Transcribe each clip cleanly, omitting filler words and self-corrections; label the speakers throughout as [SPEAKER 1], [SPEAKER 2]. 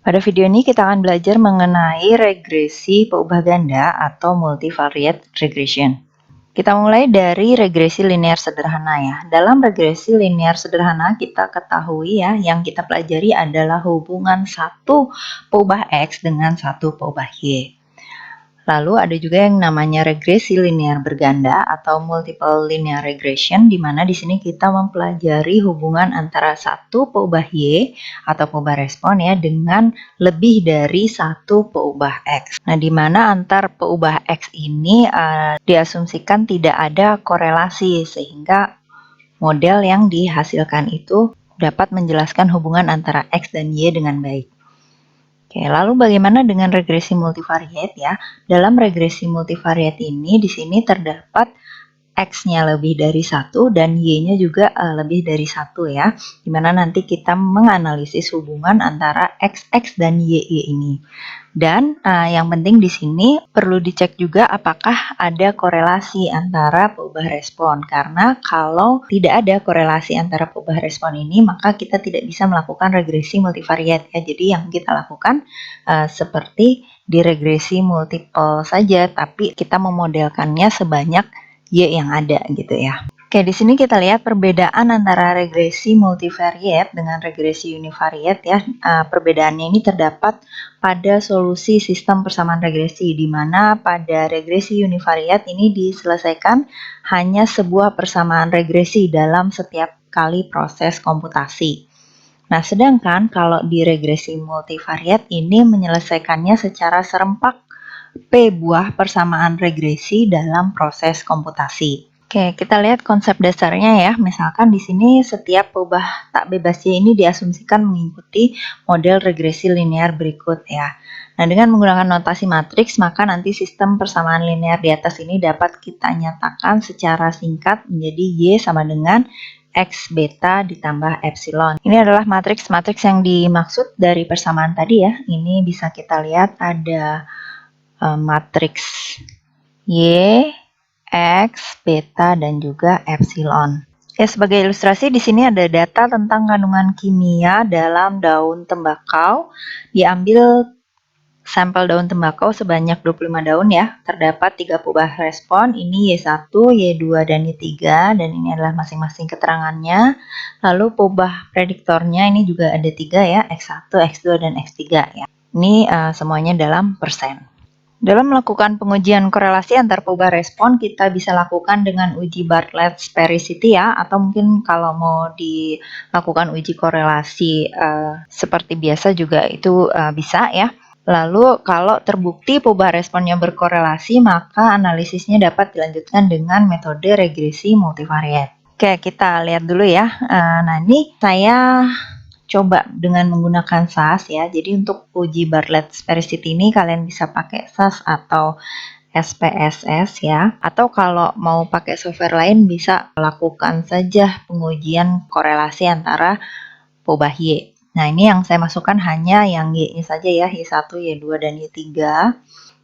[SPEAKER 1] Pada video ini kita akan belajar mengenai regresi peubah ganda atau multivariate regression. Kita mulai dari regresi linear sederhana ya. Dalam regresi linear sederhana kita ketahui ya, yang kita pelajari adalah hubungan satu peubah X dengan satu peubah Y. Lalu ada juga yang namanya regresi linear berganda atau multiple linear regression, di mana di sini kita mempelajari hubungan antara satu peubah Y atau peubah respon ya dengan lebih dari satu peubah X. Nah, di mana antar peubah X ini diasumsikan tidak ada korelasi, sehingga model yang dihasilkan itu dapat menjelaskan hubungan antara X dan Y dengan baik. Oke, lalu bagaimana dengan regresi multivariate ya? Dalam regresi multivariate ini, di sini terdapat X-nya lebih dari 1 dan Y-nya juga lebih dari 1 ya. Dimana nanti kita menganalisis hubungan antara XX dan YY ini. Dan yang penting di sini perlu dicek juga apakah ada korelasi antara peubah respon. Karena kalau tidak ada korelasi antara peubah respon ini, maka kita tidak bisa melakukan regresi multivariate ya. Jadi yang kita lakukan seperti di regresi multiple saja, tapi kita memodelkannya sebanyak Y yang ada gitu ya. Oke, di sini kita lihat perbedaan antara regresi multivariate dengan regresi univariate ya. Perbedaannya ini terdapat pada solusi sistem persamaan regresi, di mana pada regresi univariate ini diselesaikan hanya sebuah persamaan regresi dalam setiap kali proses komputasi. Nah, sedangkan kalau di regresi multivariate ini menyelesaikannya secara serempak P buah persamaan regresi dalam proses komputasi. Oke, kita lihat konsep dasarnya ya. Misalkan di sini setiap peubah tak bebas Y ini diasumsikan mengikuti model regresi linear berikut ya. Nah, dengan menggunakan notasi matriks, maka nanti sistem persamaan linear di atas ini dapat kita nyatakan secara singkat menjadi Y sama dengan X beta ditambah epsilon. Ini adalah matriks-matriks yang dimaksud dari persamaan tadi ya. Ini bisa kita lihat ada matriks Y, X, beta, dan juga epsilon. Ya, sebagai ilustrasi di sini ada data tentang kandungan kimia dalam daun tembakau. Diambil sampel daun tembakau sebanyak 25 daun ya. Terdapat 3 peubah respon, ini Y1, Y2, dan Y3, dan ini adalah masing-masing keterangannya. Lalu peubah prediktornya ini juga ada 3 ya, X1, X2, dan X3 ya. Ini semuanya dalam persen. Dalam melakukan pengujian korelasi antar peubah respon, kita bisa lakukan dengan uji Bartlett sphericity ya, atau mungkin kalau mau dilakukan uji korelasi seperti biasa juga itu bisa ya. Lalu kalau terbukti peubah responnya berkorelasi, maka analisisnya dapat dilanjutkan dengan metode regresi multivariate. Oke, kita lihat dulu ya. Nah, ini saya coba dengan menggunakan SAS ya. Jadi untuk uji Bartlett sphericity ini kalian bisa pakai SAS atau SPSS ya. Atau kalau mau pakai software lain bisa lakukan saja pengujian korelasi antara peubah Y. Nah, ini yang saya masukkan hanya yang Y-nya saja ya, Y1, Y2, dan Y3.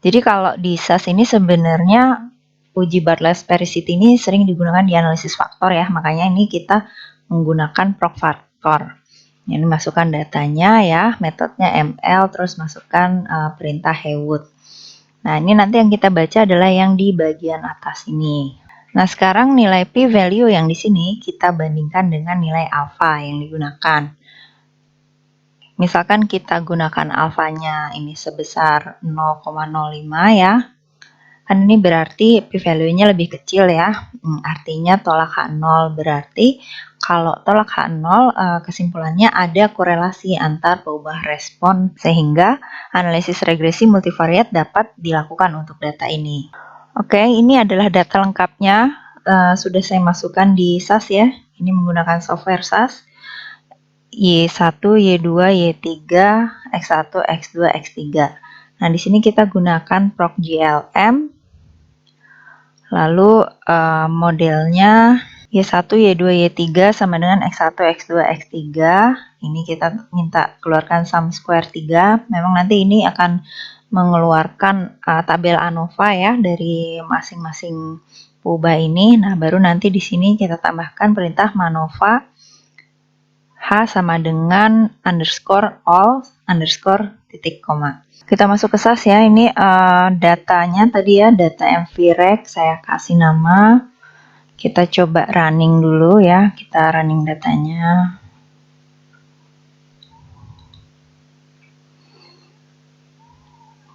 [SPEAKER 1] Jadi kalau di SAS ini sebenarnya uji Bartlett sphericity ini sering digunakan di analisis faktor ya. Makanya ini kita menggunakan prog faktor. Ini masukkan datanya ya, metodenya ML, terus masukkan perintah Heawood. Nah, ini nanti yang kita baca adalah yang di bagian atas ini. Nah, sekarang nilai p-value yang di sini kita bandingkan dengan nilai alfa yang digunakan. Misalkan kita gunakan alfanya ini sebesar 0,05 ya. Kan ini berarti p-value-nya lebih kecil ya. Artinya tolak H0 berarti kalau tolak H0 kesimpulannya ada korelasi antar peubah respon sehingga analisis regresi multivariate dapat dilakukan untuk data ini. Oke, ini adalah data lengkapnya. Sudah saya masukkan di SAS ya. Ini menggunakan software SAS. Y1, Y2, Y3, X1, X2, X3. Nah, di sini kita gunakan ProgGLM. Lalu modelnya Y1, Y2, Y3 sama dengan X1, X2, X3. Ini kita minta keluarkan sum square 3. Memang nanti ini akan mengeluarkan tabel ANOVA ya dari masing-masing peubah ini. Nah, baru nanti di sini kita tambahkan perintah MANOVA H sama dengan underscore all underscore titik koma. Kita masuk ke SAS ya. Ini datanya tadi ya, data MVREG saya kasih nama. Kita coba running dulu ya. Kita running datanya.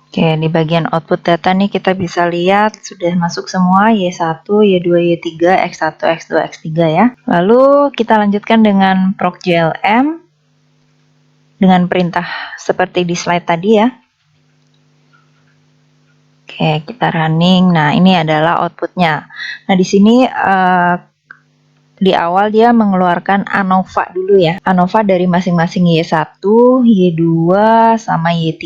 [SPEAKER 1] Oke, di bagian output data nih kita bisa lihat sudah masuk semua Y1, Y2, Y3, X1, X2, X3 ya. Lalu kita lanjutkan dengan procglm dengan perintah seperti di slide tadi ya. Oke, kita running. Nah, ini adalah outputnya. Nah, di sini di awal dia mengeluarkan ANOVA dulu ya. ANOVA dari masing-masing Y1, Y2, sama Y3.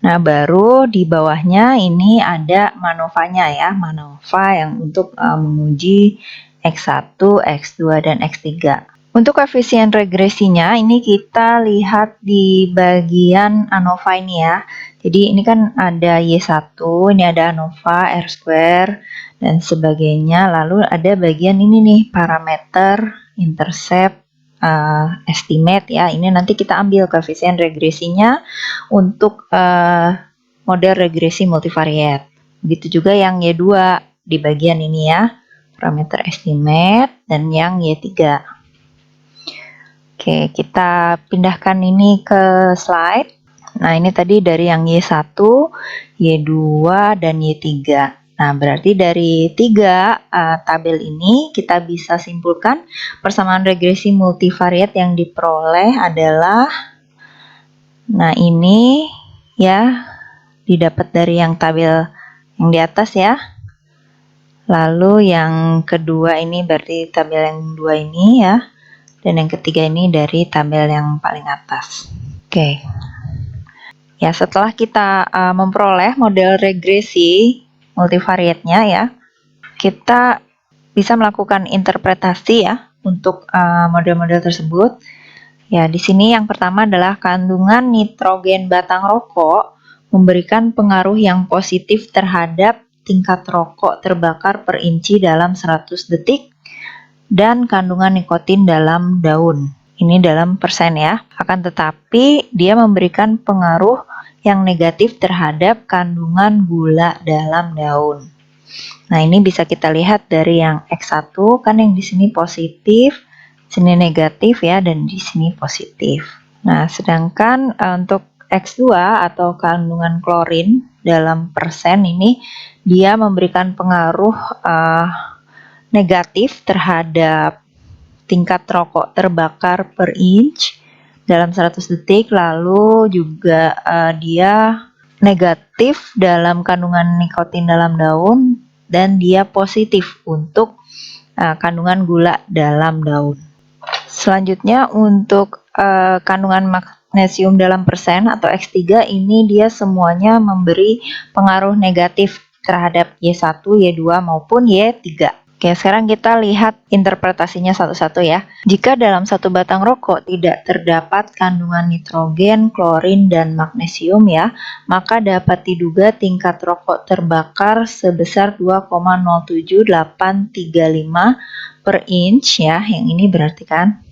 [SPEAKER 1] Nah, baru di bawahnya ini ada MANOVA-nya ya, MANOVA yang untuk menguji X1, X2, dan X3. Untuk koefisien regresinya ini kita lihat di bagian ANOVA ini ya. Jadi ini kan ada Y1, ini ada ANOVA, R2, dan sebagainya. Lalu ada bagian ini nih, parameter, intercept, estimate ya. Ini nanti kita ambil koefisien regresinya untuk model regresi multivariate. Begitu juga yang Y2 di bagian ini ya, parameter estimate, dan yang Y3. Oke, kita pindahkan ini ke slide. Nah, ini tadi dari yang Y1, Y2, dan Y3. Nah, berarti dari 3 tabel ini kita bisa simpulkan persamaan regresi multivariate yang diperoleh adalah, nah ini ya, didapat dari yang tabel yang di atas ya. Lalu yang kedua ini berarti tabel yang dua ini ya. Dan yang ketiga ini dari tabel yang paling atas. Oke. Ya, setelah kita memperoleh model regresi multivariate-nya ya, kita bisa melakukan interpretasi ya untuk model-model tersebut. Ya, di sini yang pertama adalah kandungan nitrogen batang rokok memberikan pengaruh yang positif terhadap tingkat rokok terbakar per inci dalam 100 detik dan kandungan nikotin dalam daun. Ini dalam persen ya. Akan tetapi dia memberikan pengaruh yang negatif terhadap kandungan gula dalam daun. Nah, ini bisa kita lihat dari yang X1 kan yang di sini positif, sini negatif ya, dan di sini positif. Nah, sedangkan untuk X2 atau kandungan klorin dalam persen ini dia memberikan pengaruh negatif terhadap tingkat rokok terbakar per inch dalam 100 detik, lalu juga dia negatif dalam kandungan nikotin dalam daun, dan dia positif untuk kandungan gula dalam daun. Selanjutnya untuk kandungan magnesium dalam persen atau X3 ini dia semuanya memberi pengaruh negatif terhadap Y1, Y2 maupun Y3. Oke, sekarang kita lihat interpretasinya satu-satu ya. Jika dalam satu batang rokok tidak terdapat kandungan nitrogen, klorin, dan magnesium ya, maka dapat diduga tingkat rokok terbakar sebesar 2,07835 per inch ya. Yang ini berarti kan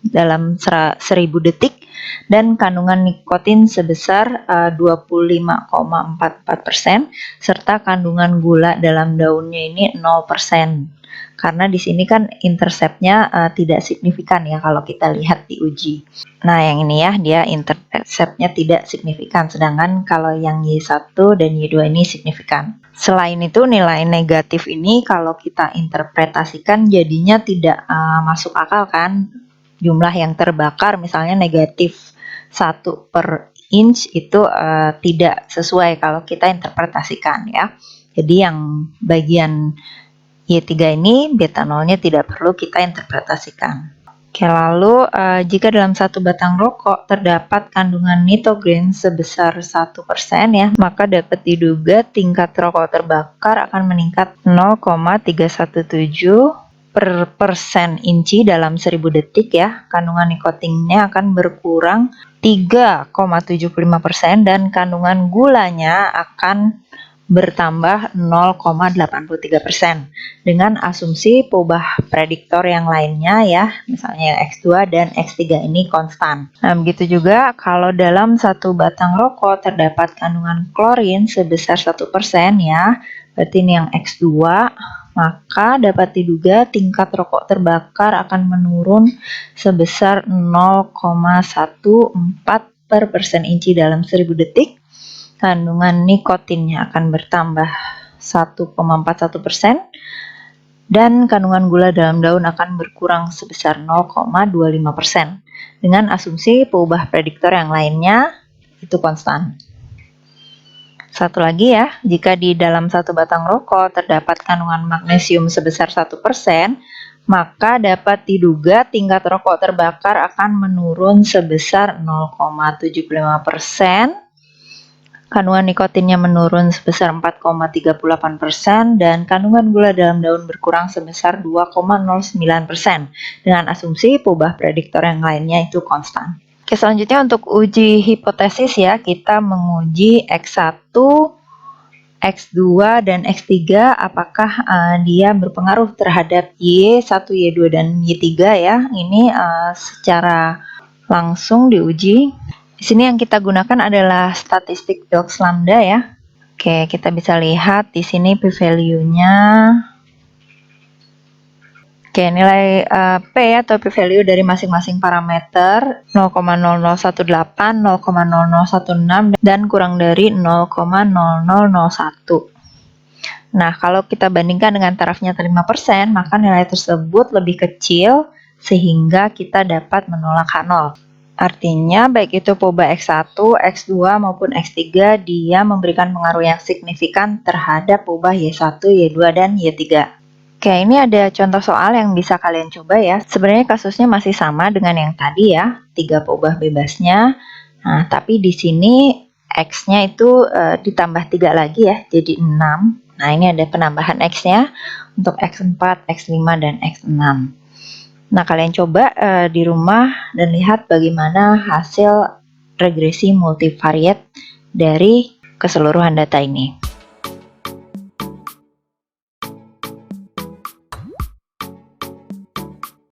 [SPEAKER 1] dalam 1000 detik, dan kandungan nikotin sebesar 25,44%, serta kandungan gula dalam daunnya ini 0%. Karena di sini kan interceptnya tidak signifikan ya kalau kita lihat di uji. Nah, yang ini ya, dia interceptnya tidak signifikan, sedangkan kalau yang Y1 dan Y2 ini signifikan. Selain itu, nilai negatif ini kalau kita interpretasikan jadinya tidak masuk akal kan. Jumlah yang terbakar misalnya negatif 1 per inch itu tidak sesuai kalau kita interpretasikan ya. Jadi yang bagian Y3 ini betanolnya tidak perlu kita interpretasikan. Oke, lalu jika dalam satu batang rokok terdapat kandungan nitrogen sebesar 1% ya, maka dapat diduga tingkat rokok terbakar akan meningkat 0,317 per persen inci dalam 1000 detik ya. Kandungan nikotinnya akan berkurang 3,75% dan kandungan gulanya akan bertambah 0,83% dengan asumsi peubah prediktor yang lainnya ya, misalnya yang X2 dan X3 ini konstan. Nah, begitu juga kalau dalam satu batang rokok terdapat kandungan klorin sebesar 1% ya, berarti ini yang X2, maka dapat diduga tingkat rokok terbakar akan menurun sebesar 0,14 per inci dalam 1000 detik. Kandungan nikotinnya akan bertambah 1,41% dan kandungan gula dalam daun akan berkurang sebesar 0,25% dengan asumsi peubah prediktor yang lainnya itu konstan. Satu lagi ya, jika di dalam satu batang rokok terdapat kandungan magnesium sebesar 1%, maka dapat diduga tingkat rokok terbakar akan menurun sebesar 0,75%. Kandungan nikotinnya menurun sebesar 4,38% dan kandungan gula dalam daun berkurang sebesar 2,09% dengan asumsi peubah prediktor yang lainnya itu konstan. Oke, selanjutnya untuk uji hipotesis ya, kita menguji X1, X2, dan X3 apakah dia berpengaruh terhadap Y1, Y2, dan Y3 ya. Ini secara langsung diuji. Di sini yang kita gunakan adalah statistik Wilks lambda ya. Oke, kita bisa lihat di sini p-value-nya. Oke, nilai P atau p-value dari masing-masing parameter 0,0018, 0,0016 dan kurang dari 0,0001. Nah, kalau kita bandingkan dengan tarafnya 5%, maka nilai tersebut lebih kecil sehingga kita dapat menolak H0. Artinya baik itu peubah X1, X2 maupun X3 dia memberikan pengaruh yang signifikan terhadap peubah Y1, Y2, dan Y3. Oke, ini ada contoh soal yang bisa kalian coba ya. Sebenarnya kasusnya masih sama dengan yang tadi ya, 3 peubah bebasnya. Nah, tapi di sini X-nya itu ditambah 3 lagi ya, jadi 6. Nah, ini ada penambahan X-nya untuk X4, X5, dan X6. Nah, kalian coba di rumah dan lihat bagaimana hasil regresi multivariate dari keseluruhan data ini.